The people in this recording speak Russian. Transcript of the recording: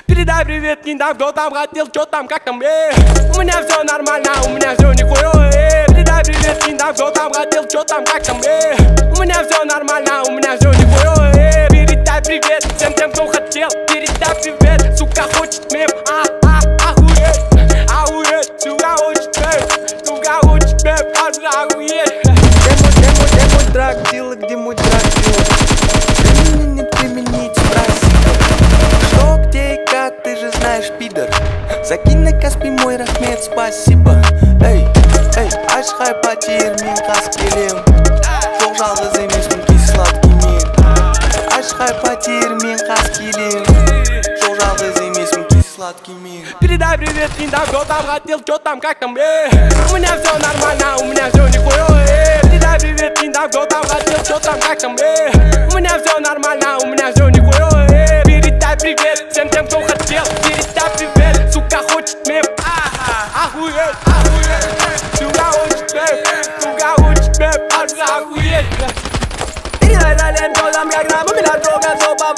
Передай привет, не дам, кто там хотел, что там, как там, У меня все нормально, у меня все нихуя, Передай привет, не дам, кто там хотел, что там, как там, У меня все нормально, у меня все нихуя, Передай привет всем тем, кто хотел, передай привет, сука хочет мем, охуеть, охуеть, сука хочет мем, сука хочет мем, охуеть. Где мой драг-дилер, где мой драг-дилер? Применить, применить, спроси. Что, где и как, ты же знаешь, пидор. Закинь на Каспий мой рахмет, спасибо. Эй, ашхай потер мен қас келем. Жоқ жалғыз емеспін кей сладкий мен. Ашхай потер мен қас келем. Жоқ жалғыз емеспін кей сладкий мен. Передай привет, не дам, кто там хотел, что там, как там, У меня все нормально, у меня все нихуя, Передай привет, не дам, кто там хотел, что там, как там, У меня все нормально, у меня все нихуя, Передай привет всем тем, кто хотел, передай привет, сука хочет мем, охуеть, сука хочет мем, сука хочет мем, охуеть. Передай далее, кто там, как нам, у меня трогаться, по